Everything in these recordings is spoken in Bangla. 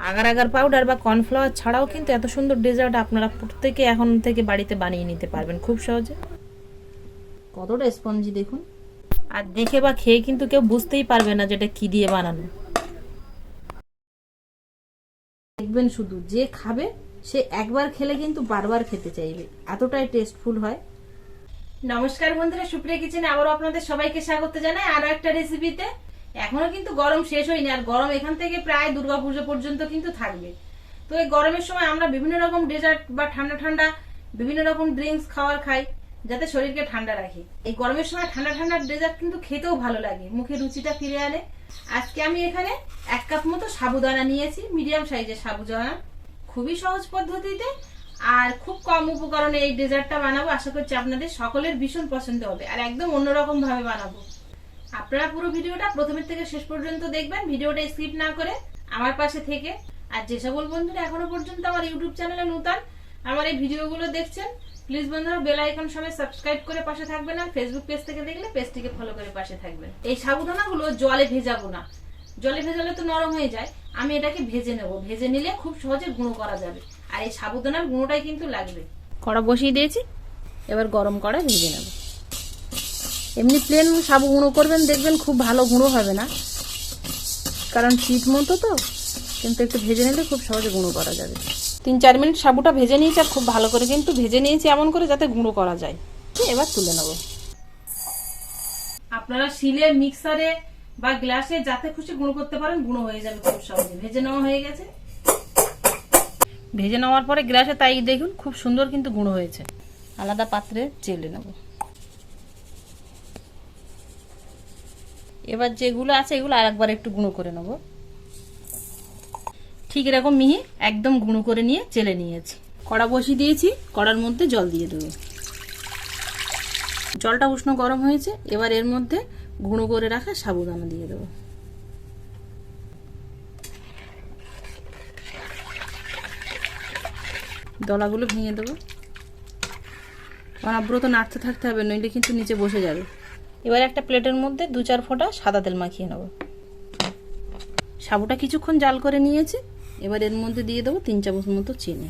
আগার আগার পাউডার বা কর্নফ্লাওয়ার ছাড়াও কিন্তু এত সুন্দর ডেজার্ট আপনারা প্রত্যেকে এখন থেকে বাড়িতে বানিয়ে নিতে পারবেন খুব সহজে। কতটা স্পঞ্জি দেখুন, আর দেখে বা খেয়ে কিন্তু কেউ বুঝতেই পারবে না যেটা কি দিয়ে বানানো। দেখবেন শুধু যে খাবে সে একবার খেলে কিন্তু বারবার খেতে চাইবে, এতটাই টেস্টফুল হয়। নমস্কার বন্ধুরা, সুপ্রিয়া কিচেনে আবারও আপনাদের সবাইকে স্বাগত জানাই আরো একটা রেসিপিতে। এখনো কিন্তু গরম শেষ হয়নি, আর গরম এখান থেকে প্রায় দুর্গাপুজো পর্যন্ত কিন্তু থাকবে। তো এই গরমের সময় আমরা বিভিন্ন রকম ডেজার্ট বা ঠান্ডা ঠান্ডা বিভিন্ন রকম ড্রিঙ্কস খাই যাতে শরীরকে ঠান্ডা রাখে। এই গরমের সময় ঠান্ডা ঠান্ডা ডেজার্ট কিন্তু খেতেও ভালো লাগে, মুখে রুচিটা ফিরে আনে। আজকে আমি এখানে 1 কাপ মতো সাবুদানা নিয়েছি, মিডিয়াম সাইজের সাবুদানা। খুবই সহজ পদ্ধতিতে আর খুব কম উপকরণে এই ডেজার্টটা বানাবো। আশা করছি আপনাদের সকলের ভীষণ পছন্দ হবে, আর একদম অন্যরকম ভাবে বানাবো। আপনারা পুরো ভিডিওটা প্রথমের থেকে শেষ পর্যন্ত দেখবেন, ভিডিওটা স্কিপ না করে আমার পাশে থেকে। আর যে সকল বন্ধুরা এখনো পর্যন্ত আমার ইউটিউব চ্যানেলে নতুন আমার এই ভিডিওগুলো দেখছেন, প্লিজ বন্ধুরা বেল আইকন সবাই সাবস্ক্রাইব করে পাশে থাকবেন, আর ফেসবুক পেজ থেকে দেখলে পেজটিকে ফলো করে পাশে থাকবেন। এই সাবুদানাগুলো জলে ভেজাবো না, জলে ভেজালে তো নরম হয়ে যায়। আমি এটাকে ভেজে নেব, ভেজে নিলে খুব সহজে গুঁড়ো করা যাবে। আর এই সাবুদানার গুঁড়োটাই কিন্তু লাগবে। কড়া বসিয়ে দিয়েছি, এবার গরম কড়ায় ভেজে নেব। এমনি প্লেন সাবু গুঁড়ো করবেন, দেখবেন খুব ভালো গুঁড়ো হবে না, কারণ শীত মতো তো। কিন্তু একটু ভেজে নিলে খুব সহজে গুঁড়ো করা যাবে। 3-4 মিনিট সাবুটা ভেজে নিয়েছি, আর খুব ভালো করে কিন্তু ভেজে নিয়েছি এমন করে যাতে গুঁড়ো করা যায়। এবার তুলে নেব। আপনারা শিলে, মিক্সারে বা গ্লাসে যাতে খুশি গুঁড়ো করতে পারেন, গুঁড়ো হয়ে যাবে খুব সহজে। ভেজে নেওয়া হয়ে গেছে। ভেজে নেওয়ার পরে গ্লাসে তাই দেখুন খুব সুন্দর কিন্তু গুঁড়ো হয়েছে। আলাদা পাত্রে চেলে নেব। এবার যেগুলো আছে এগুলো আরেকবার একটু গুঁড়ো করে নেব। ঠিক এরকম মিহি একদম গুঁড়ো করে নিয়ে চেলে নিয়েছি। কড়া বসিয়ে দিয়েছি, কড়ার মধ্যে জল দিয়ে দেবো। জলটা উষ্ণ গরম হয়েছে, এবার এর মধ্যে গুঁড়ো করে রাখা সাবুদানা দিয়ে দেবো। দলাগুলো ভেঙে দেবো। অনবরত নাড়তে থাকতে হবে, নইলে কিন্তু নিচে বসে যাবে। এবার একটা প্লেটের মধ্যে 2-4 ফোঁটা সাদা তেল মাখিয়ে নেব। সাবুটা কিছুক্ষণ জাল করে নিয়েছি, এবার এর মধ্যে দিয়ে দেবো 3 চামচ মতো চিনি।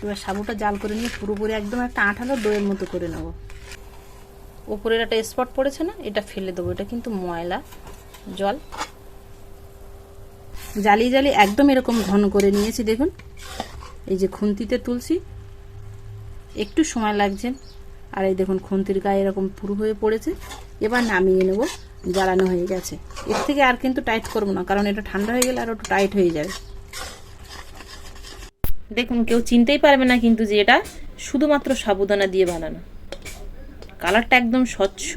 এবার সাবুটা জাল করে নিয়ে পুরোপুরি একদম একটা আঠালো দইয়ের মতো করে নেব। ওপরের একটা স্পট পড়েছে না, এটা ফেলে দেবো, এটা কিন্তু ময়লা জল। জ্বালিয়ে জ্বালিয়ে একদম এরকম ঘন করে নিয়েছি দেখুন। এই যে খুন্তিতে তুলছি, একটু সময় লাগছে। আর এই দেখুন খুন্তির গায়ে এরকম পুরো হয়ে পড়েছে। এবার নামিয়ে নেব, জ্বালানো হয়ে গেছে। এর থেকে আর কিন্তু টাইট করবো না, কারণ এটা ঠান্ডা হয়ে গেলে আর একটু টাইট হয়ে যাবে। দেখুন কেউ চিনতেই পারবে না কিন্তু যে এটা শুধুমাত্র সাবুদানা দিয়ে বানানো। কালারটা একদম স্বচ্ছ।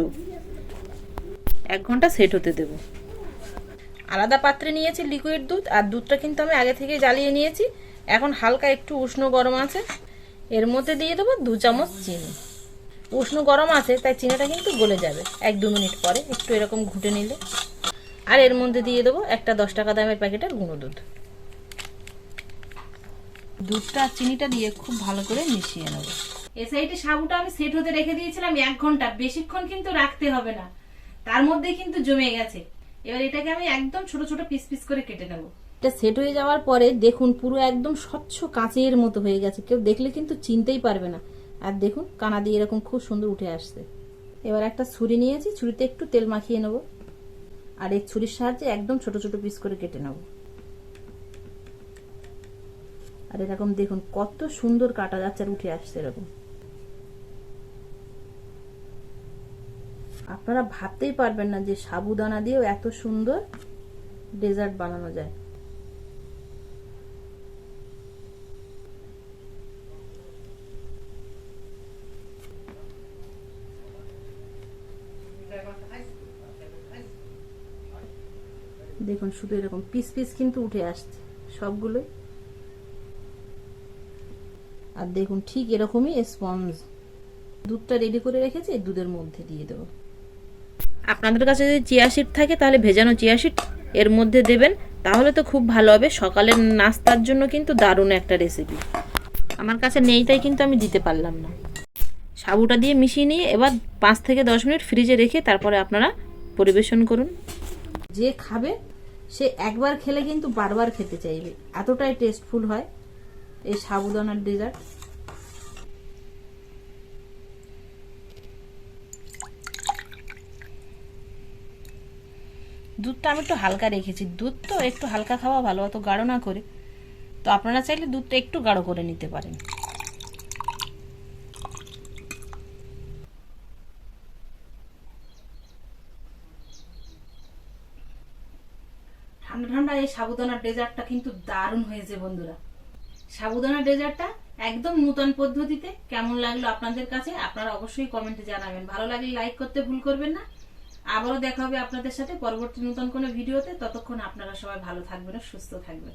1 ঘন্টা সেট হতে দেব। আলাদা পাত্রে নিয়েছি লিকুইড দুধ, আর দুধটা কিন্তু আমি আগে থেকে জ্বালিয়ে নিয়েছি। এখন হালকা একটু উষ্ণ গরম আছে, এর মধ্যে দিয়ে দেবো 2 চামচ চিনি। উষ্ণ গরম আছে তাই চিনিটা কিন্তু গলে যাবে 1-2 মিনিট পরে, একটু এরকম ঘুটে নিলে। আর এর মধ্যে দিয়ে দেবো একটা 10 টাকা দামের প্যাকেটের গুঁড়ো দুধ। দুধটা আর চিনিটা দিয়ে খুব ভালো করে মিশিয়ে নেব। এই সাইডে সাবুটা আমি সেট হতে রেখে দিয়েছিলাম 1 ঘন্টা, বেশিক্ষণ কিন্তু রাখতে হবে না, তার মধ্যেই কিন্তু জমে গেছে। এবার এটাকে আমি একদম ছোট ছোট পিস পিস করে কেটে নেব। এটা সেট হয়ে যাওয়ার পরে দেখুন পুরো একদম স্বচ্ছ কাঁচের মতো হয়ে গেছে, কেউ দেখলে কিন্তু চিনতেই পারবে না। আর দেখুন কানা দিয়ে এরকম খুব সুন্দর উঠে আসছে। এবার একটা ছুরি নিয়েছি, ছুরিতে একটু তেল মাখিয়ে নেব, আর এই ছুরির সাহায্যে একদম ছোট ছোট পিস করে কেটে নেব। আর এরকম দেখুন কত সুন্দর কাটা যাচ্ছে আর উঠে আসছে এরকম। আপনারা ভাবতেই পারবেন না যে সাবুদানা দিয়েও এত সুন্দর ডেজার্ট বানানো যায়। দেখুন শুধু এরকম পিস পিস কিন্তু উঠে আসছে সবগুলোই। আর দেখুন ঠিক এরকমই স্পঞ্জ। দুধটা রেডি করে রেখেছি, এই দুধের মধ্যে দিয়ে দেবো। আপনাদের কাছে যদি চিয়া সিড থাকে তাহলে ভেজানো চিয়া সিড এর মধ্যে দেবেন, তাহলে তো খুব ভালো হবে। সকালের নাস্তার জন্য কিন্তু দারুণ একটা রেসিপি। আমার কাছে নেই তাই কিন্তু আমি দিতে পারলাম না। সাবুটা দিয়ে মিশিয়ে নিয়ে এবার 5 থেকে 10 মিনিট ফ্রিজে রেখে তারপরে আপনারা পরিবেশন করুন। যে খাবে সে একবার খেলে কিন্তু বারবার খেতে চাইবে, এতটাই টেস্টফুল হয় এই সাবুদানার ডেজার্ট। দুধটা আমি একটু হালকা রেখেছি, দুধ তো একটু হালকা খাওয়া ভালো, অত গাঢ় না করে। তো আপনারা চাইলে দুধটা একটু গাঢ় করে নিতে পারেন। ঠান্ডা ঠান্ডা এই সাবুদানার ডেজার্টটা কিন্তু দারুণ হয়েছে বন্ধুরা। সাবুদানা ডেজার্টটা একদম নতুন পদ্ধতিতে কেমন লাগলো আপনাদের কাছে আপনারা অবশ্যই কমেন্টে জানাবেন। ভালো লাগলে লাইক করতে ভুল করবেন না। আবারও দেখা হবে আপনাদের সাথে পরবর্তী নতুন কোনো ভিডিওতে। ততক্ষণ আপনারা সবাই ভালো থাকবেন ও সুস্থ থাকবেন।